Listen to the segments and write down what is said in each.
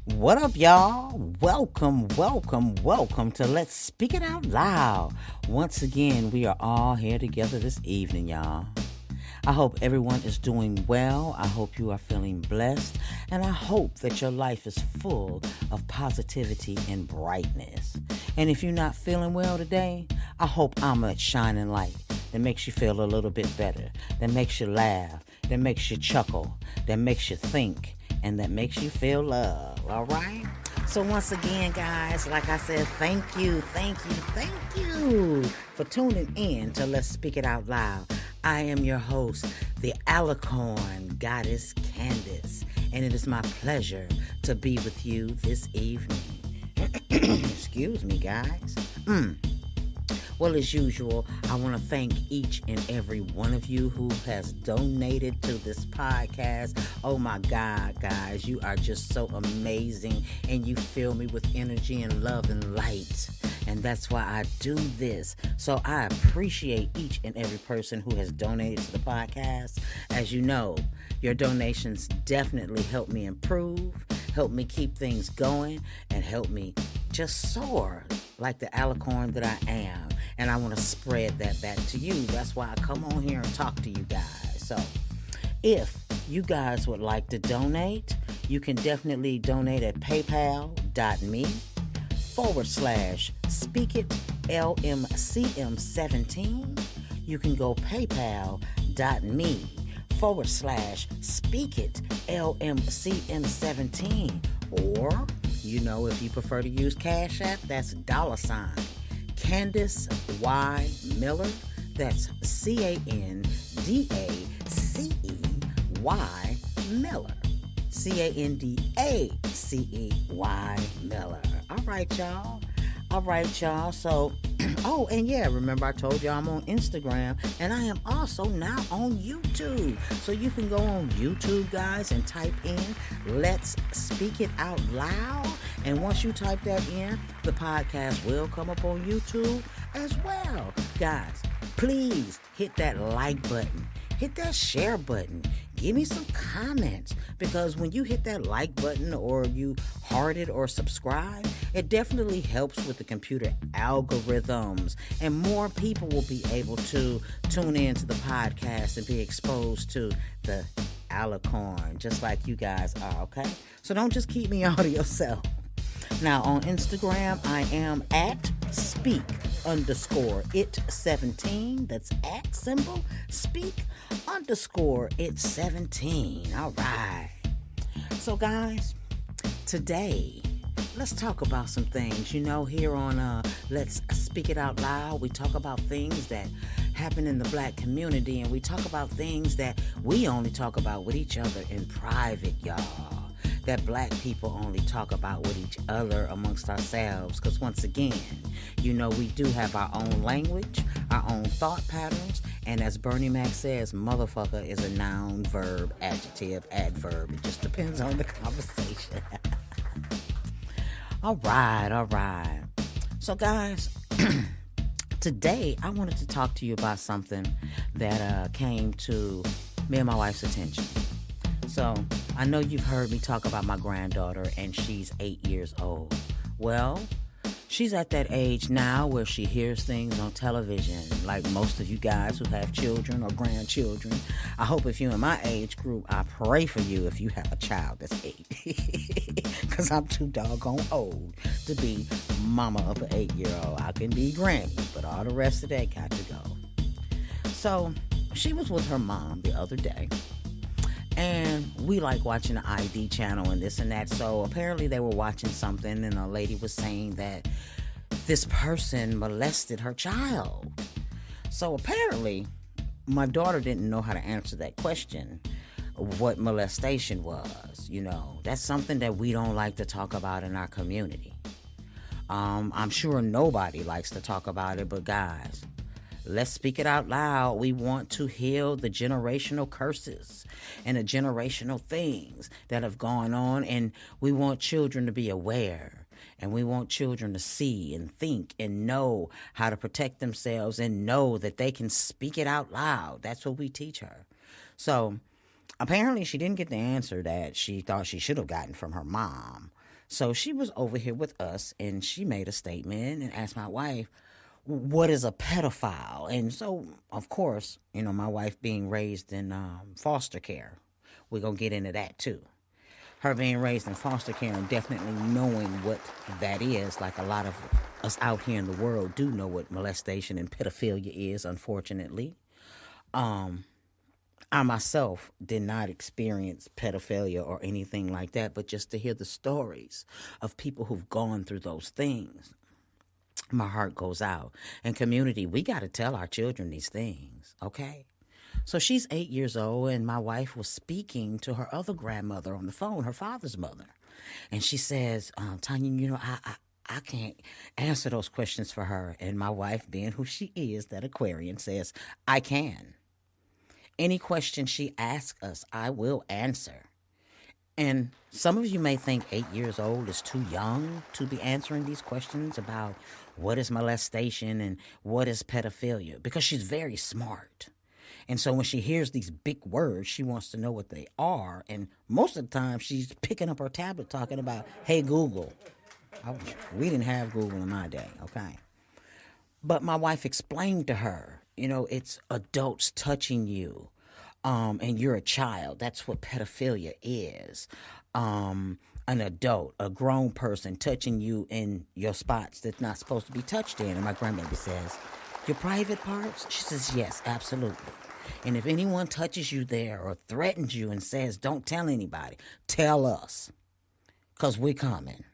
What up, y'all? Welcome to Let's Speak It Out Loud. Once again, we are all here together this evening, y'all. I hope everyone is doing well. I hope you are feeling blessed. And I hope that your life is full of positivity and brightness. And if you're not feeling well today, I hope I'm a shining light that makes you feel a little bit better, that makes you laugh, that makes you chuckle, that makes you think, and that makes you feel love, all right? So once again, guys, like I said, thank you for tuning in to Let's Speak It Out Loud. I am your host, the Alicorn Goddess Candace, and it is my pleasure to be with you this evening. Excuse me, guys. Well, as usual, I want to thank each and every one of you who has donated to this podcast. Oh my God, guys, you are just so amazing, and you fill me with energy and love and light. And that's why I do this. So I appreciate each and every person who has donated to the podcast. As you know, your donations definitely help me improve, help me keep things going, and help me just soar like the alicorn that I am. And I want to spread that back to you. That's why I come on here and talk to you guys. So if you guys would like to donate, you can definitely donate at paypal.me/SpeakItLMCM17. You can go paypal.me/SpeakItLMCM17. Or, if you prefer to use Cash App, that's $ Candace Y Miller. That's CANDACEY Miller. CANDACEY Miller. All right, y'all. So, oh, and yeah, remember I told y'all I'm on Instagram, and I am also now on YouTube. So you can go on YouTube, guys, and type in Let's Speak It Out Loud. And once you type that in, the podcast will come up on YouTube as well. Guys, please hit that like button. Hit that share button. Give me some comments, because when you hit that like button or you heart it or subscribe, it definitely helps with the computer algorithms, and more people will be able to tune into the podcast and be exposed to the alicorn, just like you guys are, okay? So don't just keep me all to yourself. Now, on Instagram, I am at speak_it17. That's at symbol, speak_it17. All right. So, guys, today, let's talk about some things. Here on Let's Speak It Out Loud, we talk about things that happen in the black community, and we talk about things that we only talk about with each other in private, y'all. That black people only talk about with each other amongst ourselves. Because once again, we do have our own language, our own thought patterns. And as Bernie Mac says, motherfucker is a noun, verb, adjective, adverb. It just depends on the conversation. All right. So guys, today I wanted to talk to you about something that came to me and my wife's attention. So, I know you've heard me talk about my granddaughter, and she's 8 years old. Well, she's at that age now where she hears things on television, like most of you guys who have children or grandchildren. I hope if you're in my age group, I pray for you if you have a child that's 8. Because I'm too doggone old to be mama of an 8-year-old. I can be granny, but all the rest of that got to go. So, she was with her mom the other day. And we like watching the ID channel and this and that. So apparently they were watching something, and a lady was saying that this person molested her child. So apparently my daughter didn't know how to answer that question of what molestation was. That's something that we don't like to talk about in our community. I'm sure nobody likes to talk about it, but guys, let's speak it out loud. We want to heal the generational curses and the generational things that have gone on. And we want children to be aware. And we want children to see and think and know how to protect themselves and know that they can speak it out loud. That's what we teach her. So apparently she didn't get the answer that she thought she should have gotten from her mom. So she was over here with us, and she made a statement and asked my wife, what is a pedophile? And so, of course, my wife being raised in foster care, we're going to get into that too. Her being raised in foster care and definitely knowing what that is, like a lot of us out here in the world do know what molestation and pedophilia is, unfortunately. I myself did not experience pedophilia or anything like that, but just to hear the stories of people who've gone through those things, my heart goes out. And community, we got to tell our children these things, okay? So she's 8 years old, and my wife was speaking to her other grandmother on the phone, her father's mother. And she says, Tanya, I can't answer those questions for her. And my wife, being who she is, that Aquarian, says, I can. Any question she asks us, I will answer. And some of you may think 8 years old is too young to be answering these questions about what is molestation and what is pedophilia, because she's very smart. And so when she hears these big words, she wants to know what they are. And most of the time, she's picking up her tablet talking about, hey, Google. We didn't have Google in my day, okay? But my wife explained to her, it's adults touching you, and you're a child. That's what pedophilia is. An adult, a grown person touching you in your spots that's not supposed to be touched in. And my grandbaby says, your private parts? She says, yes, absolutely. And if anyone touches you there or threatens you and says, don't tell anybody, tell us, because we're coming.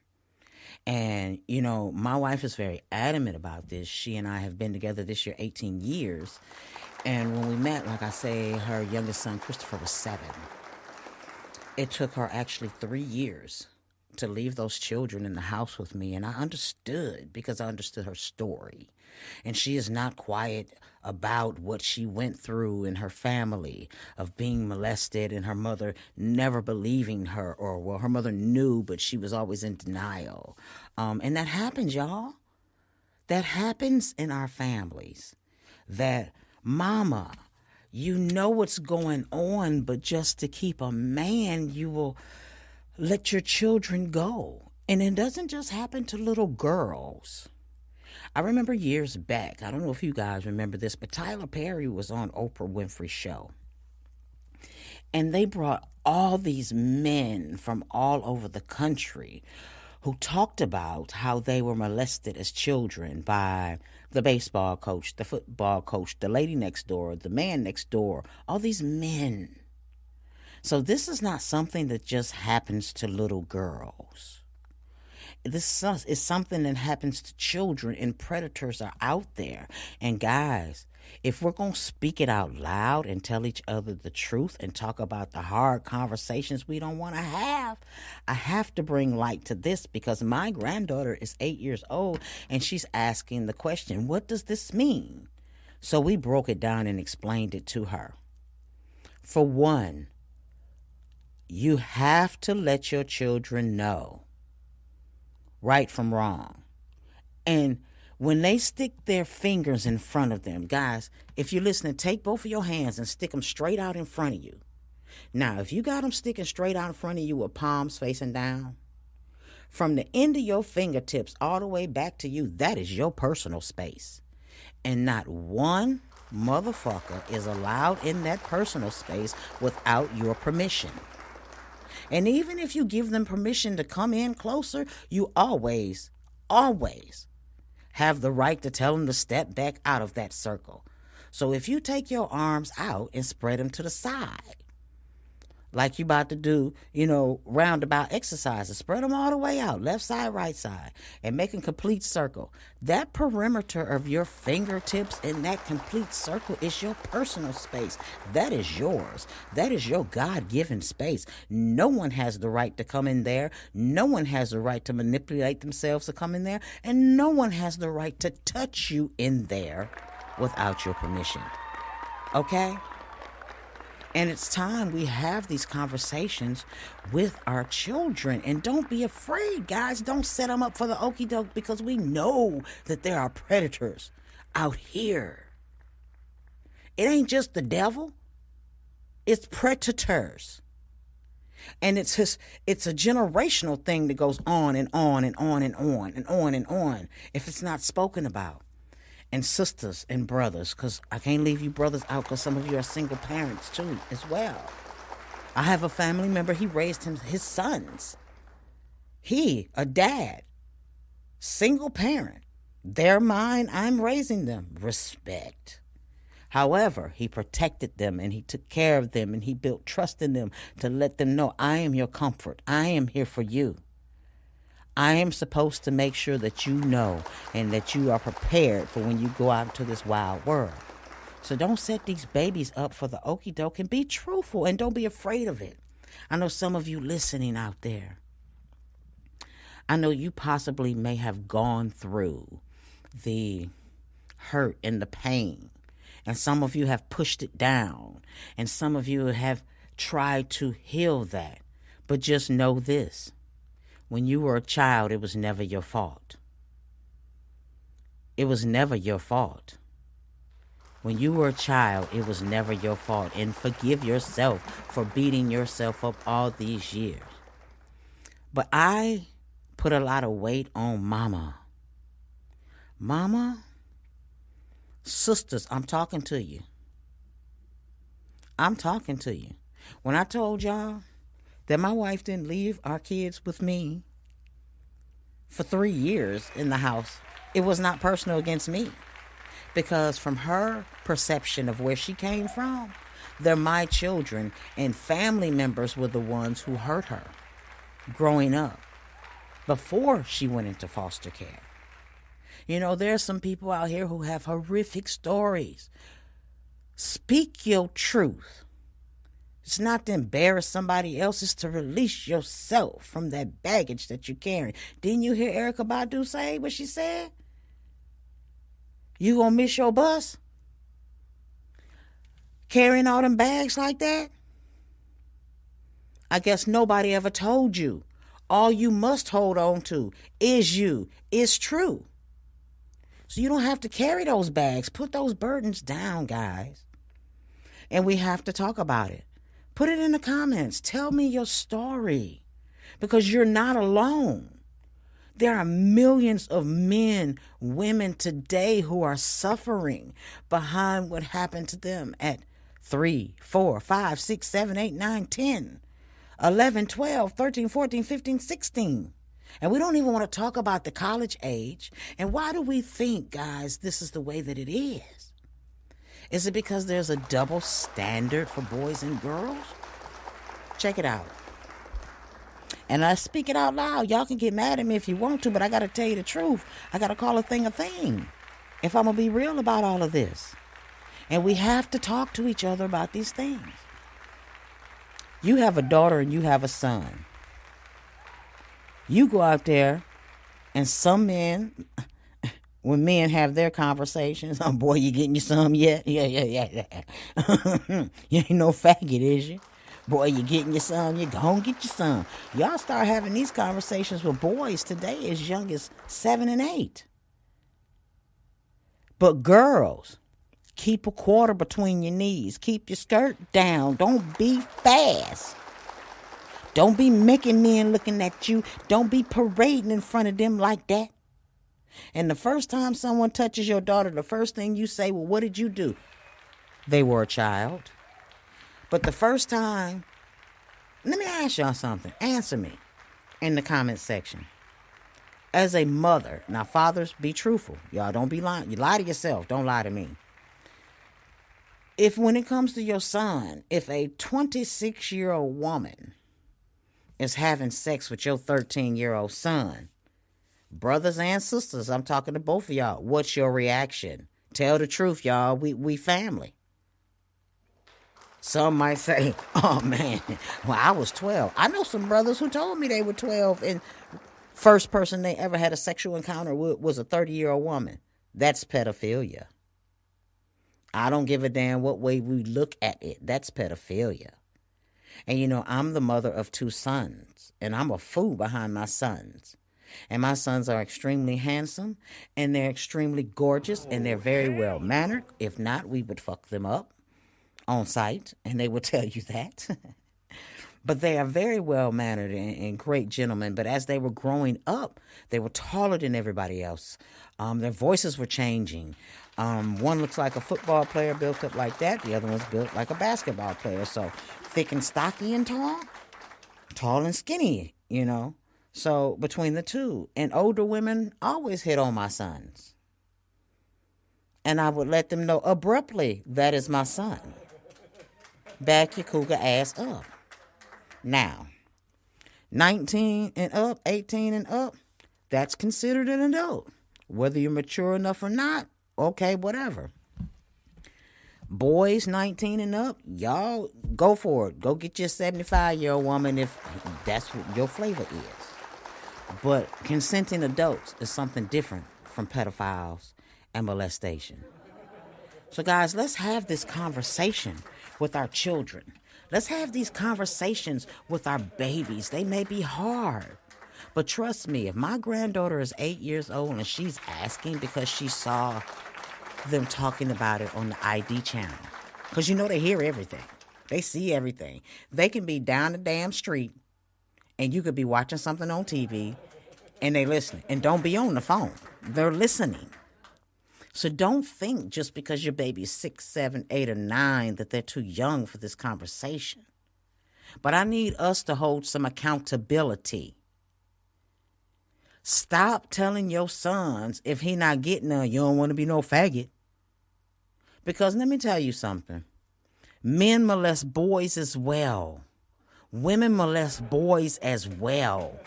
And, my wife is very adamant about this. She and I have been together this year 18 years. And when we met, like I say, her youngest son, Christopher, was 7. It took her actually 3 years to leave those children in the house with me. And I understood, because I understood her story. And she is not quiet about what she went through in her family of being molested and her mother never believing her, or, well, her mother knew, but she was always in denial. And that happens, y'all. That happens in our families. That mama, you know what's going on, but just to keep a man, you will let your children go. And it doesn't just happen to little girls. I remember years back, I don't know if you guys remember this, but Tyler Perry was on Oprah Winfrey's show. And they brought all these men from all over the country who talked about how they were molested as children by the baseball coach, the football coach, the lady next door, the man next door, all these men. So this is not something that just happens to little girls. This is something that happens to children, and predators are out there. And guys, if we're going to speak it out loud and tell each other the truth and talk about the hard conversations we don't want to have, I have to bring light to this, because my granddaughter is 8 years old and she's asking the question, what does this mean? So we broke it down and explained it to her. For one, you have to let your children know right from wrong. And when they stick their fingers in front of them, guys, if you're listening, take both of your hands and stick them straight out in front of you. Now, if you got them sticking straight out in front of you with palms facing down, from the end of your fingertips all the way back to you, that is your personal space. And not one motherfucker is allowed in that personal space without your permission. And even if you give them permission to come in closer, you always have the right to tell them to step back out of that circle. So if you take your arms out and spread them to the side, like you about to do, roundabout exercises, spread them all the way out, left side, right side, and make a complete circle. That perimeter of your fingertips in that complete circle is your personal space. That is yours. That is your God-given space. No one has the right to come in there. No one has the right to manipulate themselves to come in there. And no one has the right to touch you in there without your permission. Okay? And it's time we have these conversations with our children. And don't be afraid, guys. Don't set them up for the okie doke, because we know that there are predators out here. It ain't just the devil. It's predators. And it's a generational thing that goes on and on and on and on and on and on if it's not spoken about. And sisters and brothers, because I can't leave you brothers out because some of you are single parents too as well. I have a family member, he raised his sons. A dad, single parent. They're mine, I'm raising them. Respect. However, he protected them and he took care of them and he built trust in them to let them know, I am your comfort. I am here for you. I am supposed to make sure that you know and that you are prepared for when you go out into this wild world. So don't set these babies up for the okie doke, and be truthful and don't be afraid of it. I know some of you listening out there, I know you possibly may have gone through the hurt and the pain. And some of you have pushed it down. And some of you have tried to heal that. But just know this. When you were a child, it was never your fault. It was never your fault. When you were a child, it was never your fault. And forgive yourself for beating yourself up all these years. But I put a lot of weight on mama. Mama, sisters, I'm talking to you. I'm talking to you. When I told y'all that my wife didn't leave our kids with me for 3 years in the house, it was not personal against me. Because from her perception of where she came from, they're my children, and family members were the ones who hurt her growing up before she went into foster care. You know, there's some people out here who have horrific stories. Speak your truth. It's not to embarrass somebody else. It's to release yourself from that baggage that you're carrying. Didn't you hear Erykah Badu say what she said? You gonna miss your bus? Carrying all them bags like that? I guess nobody ever told you. All you must hold on to is you. It's true. So you don't have to carry those bags. Put those burdens down, guys. And we have to talk about it. Put it in the comments. Tell me your story. Because you're not alone. There are millions of men, women today who are suffering behind what happened to them at 3, 4, 5, 6, 7, 8, 9, 10, 11, 12, 13, 14, 15, 16. And we don't even want to talk about the college age. And why do we think, guys, this is the way that it is? Is it because there's a double standard for boys and girls? Check it out. And I speak it out loud. Y'all can get mad at me if you want to, but I got to tell you the truth. I got to call a thing if I'm going to be real about all of this. And we have to talk to each other about these things. You have a daughter and you have a son. You go out there and some men, when men have their conversations, oh boy, you getting your some yet? Yeah. You ain't no faggot, is you? Boy, you getting your son, you gon' get your son. Y'all start having these conversations with boys today as young as 7 and 8. But girls, keep a quarter between your knees. Keep your skirt down. Don't be fast. Don't be making men looking at you. Don't be parading in front of them like that. And the first time someone touches your daughter, the first thing you say, well, what did you do? They were a child. But the first time, let me ask y'all something. Answer me in the comment section. As a mother, now fathers, be truthful. Y'all don't be lying. You lie to yourself. Don't lie to me. If when it comes to your son, if a 26-year-old woman is having sex with your 13-year-old son, brothers and sisters, I'm talking to both of y'all, what's your reaction? Tell the truth, y'all. We family. Some might say, oh man, well, I was 12. I know some brothers who told me they were 12 and first person they ever had a sexual encounter with was a 30-year-old woman. That's pedophilia. I don't give a damn what way we look at it. That's pedophilia. And you know, I'm the mother of 2 sons, and I'm a fool behind my sons. And my sons are extremely handsome, and they're extremely gorgeous, and they're very well mannered. If not, we would fuck them up on sight, and they would tell you that. But they are very well-mannered and great gentlemen. But as they were growing up, they were taller than everybody else. Their voices were changing. One looks like a football player built up like that. The other one's built like a basketball player. So thick and stocky and tall and skinny, So between the two. And older women always hit on my sons. And I would let them know abruptly, that is my son. Back your cougar ass up. Now, 19 and up, 18 and up, that's considered an adult. Whether you're mature enough or not, okay, whatever. Boys 19 and up, y'all go for it. Go get your 75-year-old woman if that's what your flavor is. But consenting adults is something different from pedophiles and molestation. So guys, let's have this conversation with our children. Let's have these conversations with our babies. They may be hard. But trust me, if my granddaughter is 8 years old and she's asking because she saw them talking about it on the ID channel, because they hear everything. They see everything. They can be down the damn street and you could be watching something on TV and they listening. And don't be on the phone. They're listening. So don't think just because your baby's 6, 7, 8, or 9 that they're too young for this conversation. But I need us to hold some accountability. Stop telling your sons if he not getting none, you don't want to be no faggot. Because let me tell you something. Men molest boys as well. Women molest boys as well.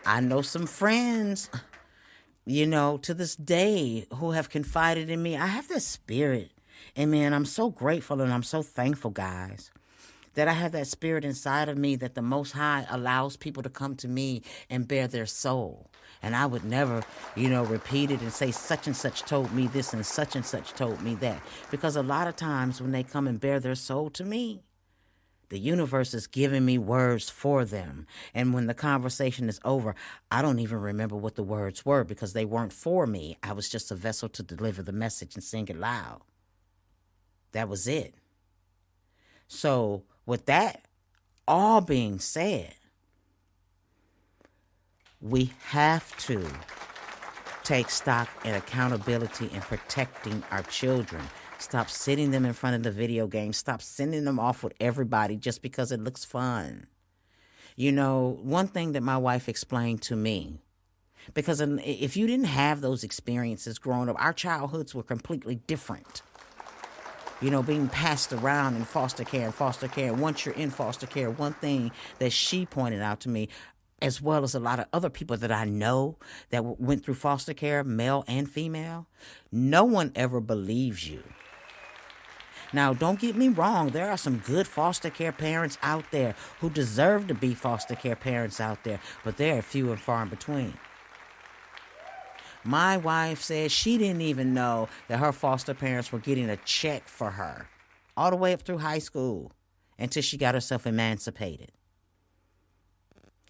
I know some friends, to this day who have confided in me. I have that spirit. And man, I'm so grateful and I'm so thankful, guys, that I have that spirit inside of me that the Most High allows people to come to me and bare their soul. And I would never, repeat it and say such and such told me this and such told me that. Because a lot of times when they come and bare their soul to me, the universe is giving me words for them. And when the conversation is over, I don't even remember what the words were because they weren't for me. I was just a vessel to deliver the message and sing it loud. That was it. So with that all being said, we have to take stock and accountability in protecting our children. Stop sitting them in front of the video game. Stop sending them off with everybody just because it looks fun. One thing that my wife explained to me, because if you didn't have those experiences growing up, our childhoods were completely different. Being passed around in foster care. And once you're in foster care, one thing that she pointed out to me, as well as a lot of other people that I know that went through foster care, male and female, no one ever believes you. Now, don't get me wrong. There are some good foster care parents out there who deserve to be foster care parents out there, but they're few and far in between. My wife said she didn't even know that her foster parents were getting a check for her all the way up through high school until she got herself emancipated.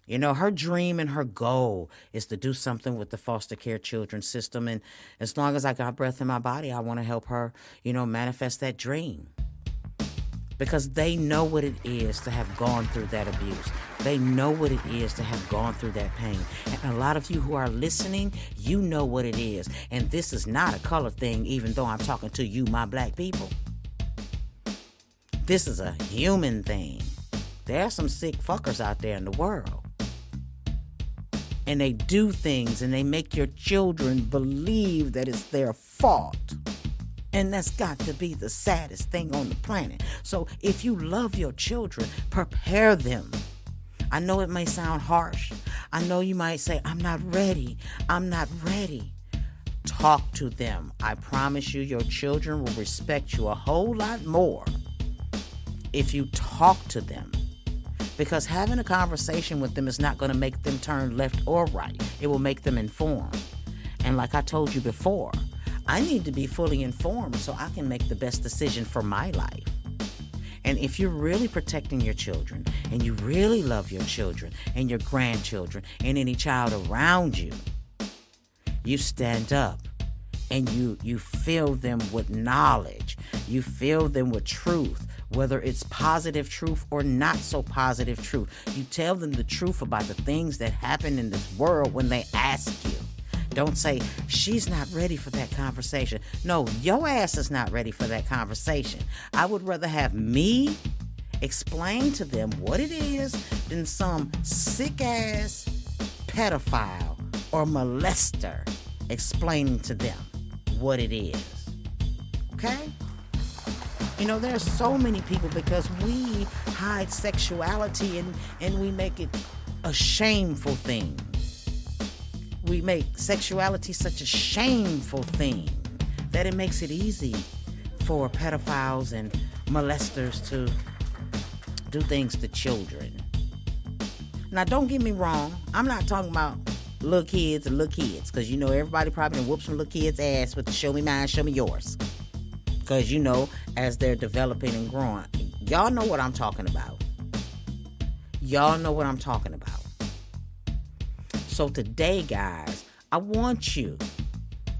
Her dream and her goal is to do something with the foster care children system. And as long as I got breath in my body, I want to help her, manifest that dream. Because they know what it is to have gone through that abuse. They know what it is to have gone through that pain. And a lot of you who are listening, you know what it is. And this is not a color thing, even though I'm talking to you, my black people. This is a human thing. There are some sick fuckers out there in the world. And they do things and they make your children believe that it's their fault. And that's got to be the saddest thing on the planet. So if you love your children, prepare them. I know it may sound harsh. I know you might say, I'm not ready. Talk to them. I promise you, your children will respect you a whole lot more if you talk to them. Because having a conversation with them is not going to make them turn left or right. It will make them informed. And like I told you before, I need to be fully informed so I can make the best decision for my life. And if you're really protecting your children and you really love your children and your grandchildren and any child around you, you stand up and you fill them with knowledge. You fill them with truth, whether it's positive truth or not so positive truth. You tell them the truth about the things that happen in this world when they ask you. Don't say, she's not ready for that conversation. No, your ass is not ready for that conversation. I would rather have me explain to them what it is than some sick-ass pedophile or molester explaining to them what it is. Okay? You know, there's so many people, because we hide sexuality and we make it a shameful thing. We make sexuality such a shameful thing that it makes it easy for pedophiles and molesters to do things to children. Now, don't get me wrong. I'm not talking about little kids and little kids, because you know everybody probably done whoop some little kids' ass with the show me mine, show me yours. Because you know, as they're developing and growing, y'all know what I'm talking about. Y'all know what I'm talking about. So today, guys, I want you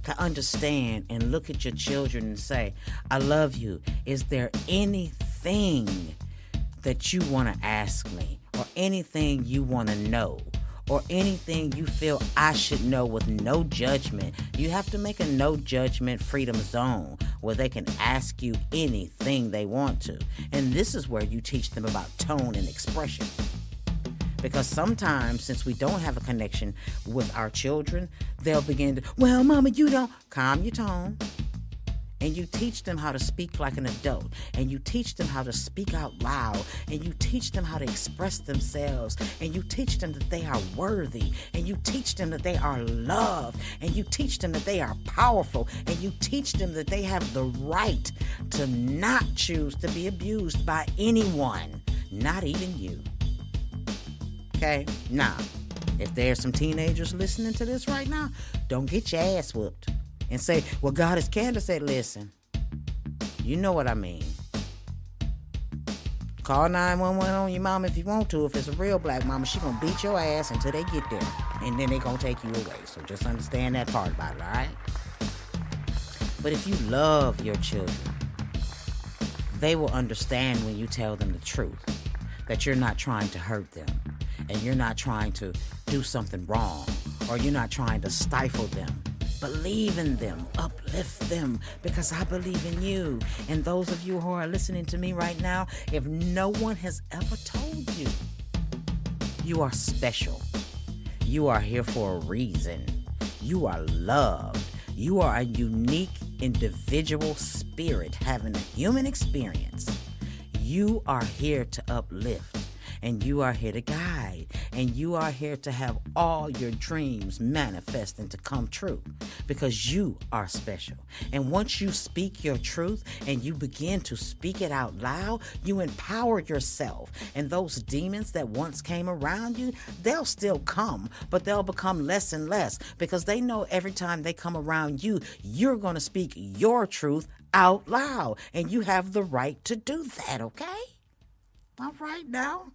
to understand and look at your children and say, I love you. Is there anything that you want to ask me, or anything you want to know, or anything you feel I should know with no judgment? You have to make a no judgment freedom zone where they can ask you anything they want to. And this is where you teach them about tone and expression. Because sometimes, since we don't have a connection with our children, they'll begin to, well, mama, you don't. Calm your tone. And you teach them how to speak like an adult. And you teach them how to speak out loud. And you teach them how to express themselves. And you teach them that they are worthy. And you teach them that they are loved. And you teach them that they are powerful. And you teach them that they have the right to not choose to be abused by anyone, not even you. Okay? Now, if there's some teenagers listening to this right now, don't get your ass whooped and say, well, God, as Candace said, listen, you know what I mean. Call 911 on your mom if you want to. If it's a real black mama, she gonna beat your ass until they get there, and then they gonna take you away. So just understand that part about it, all right? But if you love your children, they will understand when you tell them the truth, that you're not trying to hurt them, and you're not trying to do something wrong, or you're not trying to stifle them. Believe in them, uplift them, because I believe in you. And those of you who are listening to me right now, if no one has ever told you, you are special. You are here for a reason. You are loved. You are a unique individual spirit having a human experience. You are here to uplift. And you are here to guide. And you are here to have all your dreams manifest and to come true. Because you are special. And once you speak your truth and you begin to speak it out loud, you empower yourself. And those demons that once came around you, they'll still come, but they'll become less and less. Because they know every time they come around you, you're going to speak your truth out loud. And you have the right to do that, okay? All right now.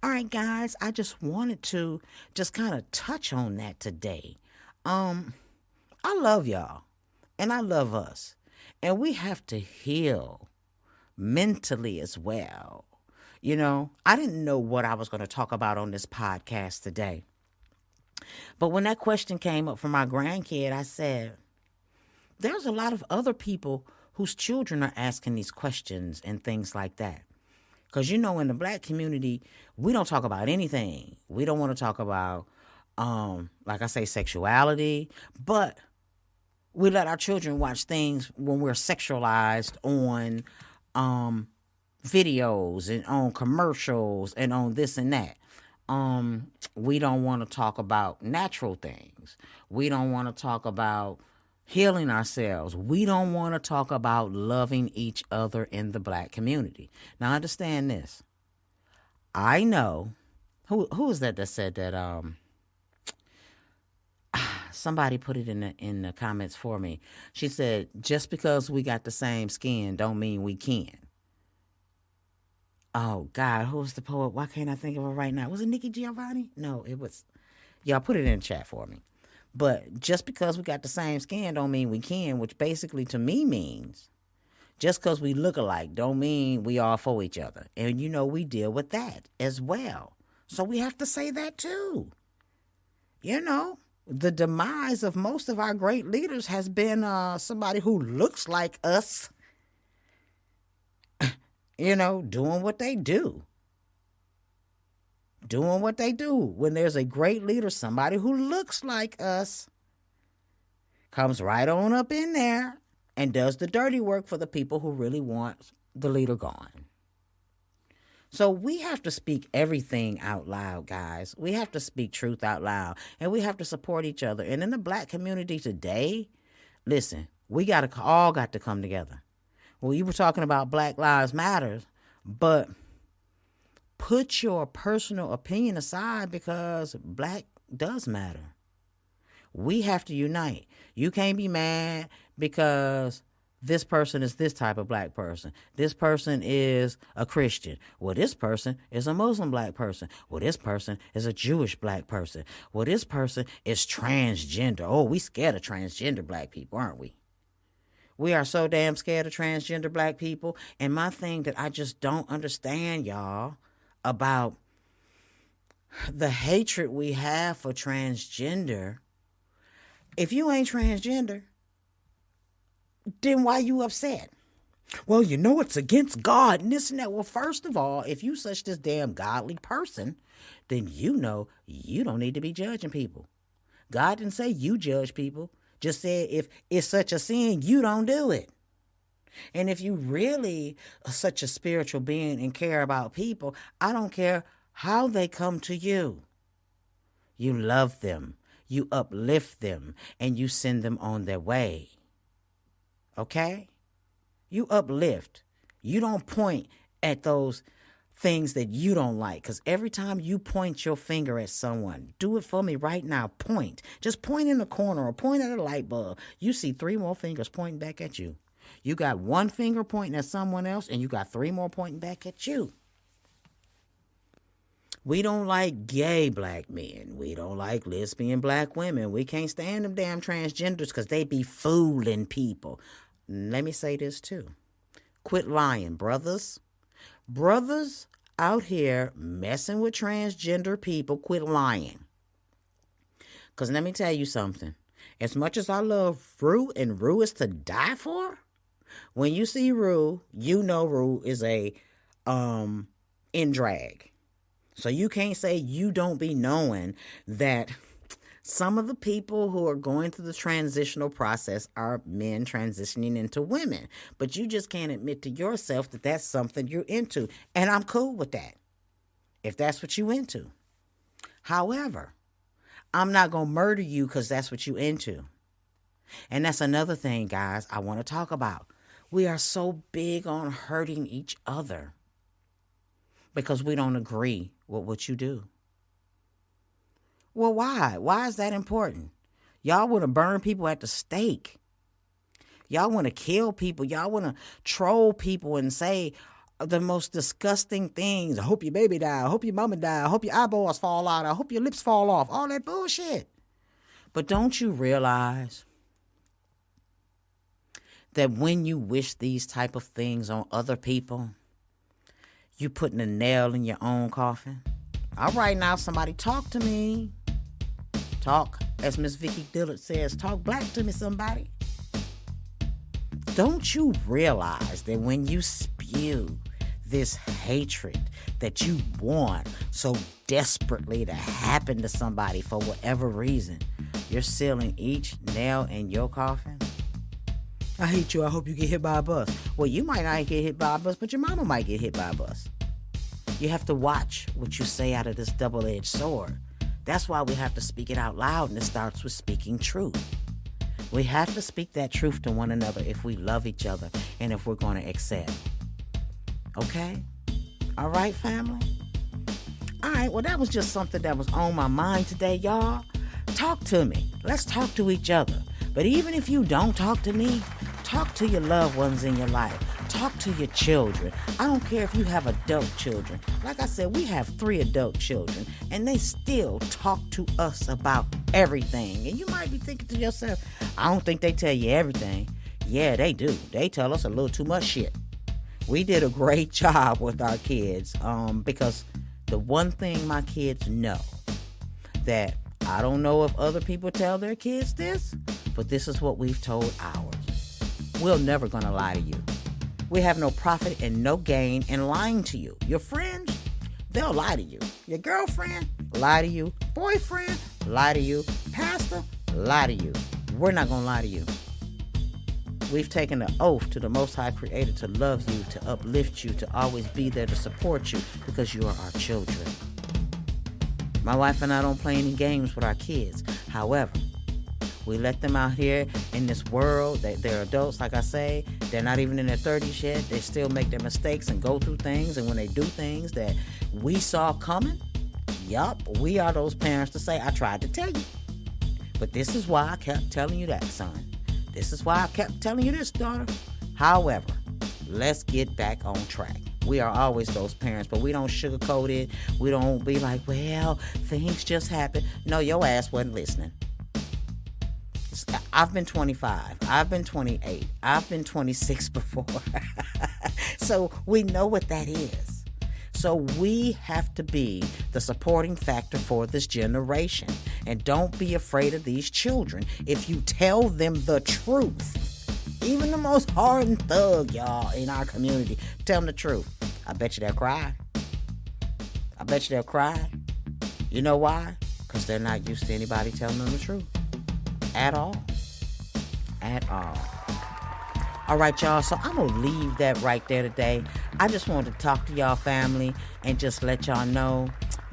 All right, guys, I just wanted to just kind of touch on that today. I love y'all, and I love us, and we have to heal mentally as well. You know, I didn't know what I was going to talk about on this podcast today, but when that question came up from my grandkid, I said, there's a lot of other people whose children are asking these questions and things like that. Because, you know, in the black community, we don't talk about anything. We don't want to talk about, like I say, sexuality. But we let our children watch things when we're sexualized on videos and on commercials and on this and that. We don't want to talk about natural things. We don't want to talk about healing ourselves. We don't want to talk about loving each other in the black community. Now, understand this. I know, who is that said that, somebody put it in the comments for me. She said, just because we got the same skin don't mean we can. Oh, God, who was the poet? Why can't I think of her right now? Was it Nikki Giovanni? No, it was. Y'all put it in the chat for me. But just because we got the same skin don't mean we can, which basically to me means Just because we look alike don't mean we all for each other. And we deal with that as well. So we have to say that too. The demise of most of our great leaders has been somebody who looks like us, doing what they do. Doing what they do. When there's a great leader, somebody who looks like us comes right on up in there and does the dirty work for the people who really want the leader gone. So we have to speak everything out loud, guys. We have to speak truth out loud, and we have to support each other. And in the black community today, listen, we all got to come together. Well, you were talking about Black Lives Matter, but put your personal opinion aside, because black does matter. We have to unite. You can't be mad because this person is this type of black person. This person is a Christian. Well, this person is a Muslim black person. Well, this person is a Jewish black person. Well, this person is transgender. Oh, we scared of transgender black people, aren't we? We are so damn scared of transgender black people. And my thing that I just don't understand, y'all, about the hatred we have for transgender. If you ain't transgender, then why you upset? Well, it's against God and this and that. Well, first of all, if you such this damn godly person, then you don't need to be judging people. God didn't say you judge people. Just said if it's such a sin, you don't do it. And if you really are such a spiritual being and care about people, I don't care how they come to you. You love them. You uplift them, and you send them on their way. Okay? You uplift. You don't point at those things that you don't like, because every time you point your finger at someone, do it for me right now. Point. Just point in the corner or point at a light bulb. You see 3 more fingers pointing back at you. You got 1 finger pointing at someone else, and you got 3 more pointing back at you. We don't like gay black men. We don't like lesbian black women. We can't stand them damn transgenders because they be fooling people. Let me say this too. Quit lying, brothers. Brothers out here messing with transgender people, quit lying. Because let me tell you something. As much as I love Rue, and Rue is to die for, when you see Rue, you know Rue is in drag. So you can't say you don't be knowing that some of the people who are going through the transitional process are men transitioning into women. But you just can't admit to yourself that that's something you're into. And I'm cool with that, if that's what you into. However, I'm not going to murder you because that's what you into. And that's another thing, guys, I want to talk about. We are so big on hurting each other because we don't agree with what you do. Well, why? Why is that important? Y'all want to burn people at the stake. Y'all want to kill people. Y'all want to troll people and say the most disgusting things. I hope your baby die. I hope your mama die. I hope your eyeballs fall out. I hope your lips fall off. All that bullshit. But don't you realize that when you wish these type of things on other people, you putting a nail in your own coffin? All right, now somebody talk to me. Talk, as Miss Vicky Dillard says, talk black to me, somebody. Don't you realize that when you spew this hatred that you want so desperately to happen to somebody for whatever reason, you're sealing each nail in your coffin? I hate you. I hope you get hit by a bus. Well, you might not get hit by a bus, but your mama might get hit by a bus. You have to watch what you say out of this double-edged sword. That's why we have to speak it out loud, and it starts with speaking truth. We have to speak that truth to one another if we love each other and if we're going to accept. Okay? All right, family? All right, well, that was just something that was on my mind today, y'all. Talk to me. Let's talk to each other. But even if you don't talk to me, talk to your loved ones in your life. Talk to your children. I don't care if you have adult children. Like I said, we have 3 adult children, and they still talk to us about everything. And you might be thinking to yourself, I don't think they tell you everything. Yeah, they do. They tell us a little too much shit. We did a great job with our kids because the one thing my kids know that I don't know if other people tell their kids this, but this is what we've told ours. We're never going to lie to you. We have no profit and no gain in lying to you. Your friends, they'll lie to you. Your girlfriend, lie to you. Boyfriend, lie to you. Pastor, lie to you. We're not going to lie to you. We've taken an oath to the Most High Creator to love you, to uplift you, to always be there to support you because you are our children. My wife and I don't play any games with our kids. However, we let them out here in this world. They're adults, like I say. They're not even in their 30s yet. They still make their mistakes and go through things. And when they do things that we saw coming, yup, we are those parents to say, I tried to tell you. But this is why I kept telling you that, son. This is why I kept telling you this, daughter. However, let's get back on track. We are always those parents, but we don't sugarcoat it. We don't be like, well, things just happen. No, your ass wasn't listening. I've been 25. I've been 28. I've been 26 before. So we know what that is. So we have to be the supporting factor for this generation. And don't be afraid of these children if you tell them the truth. Even the most hardened thug, y'all, in our community, tell them the truth. I bet you they'll cry. I bet you they'll cry. You know why? Because they're not used to anybody telling them the truth. At all. At all. All right, y'all, so I'm going to leave that right there today. I just wanted to talk to y'all family and just let y'all know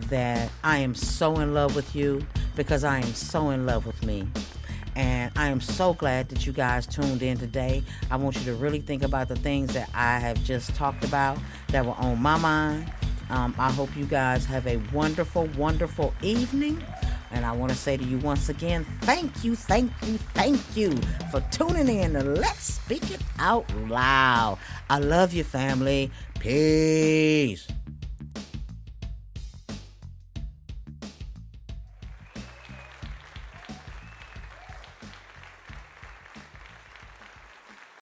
that I am so in love with you because I am so in love with me. And I am so glad that you guys tuned in today. I want you to really think about the things that I have just talked about that were on my mind. I hope you guys have a wonderful, wonderful evening. And I want to say to you once again, thank you for tuning in to Let's Speak It Out Loud. I love you, family. Peace.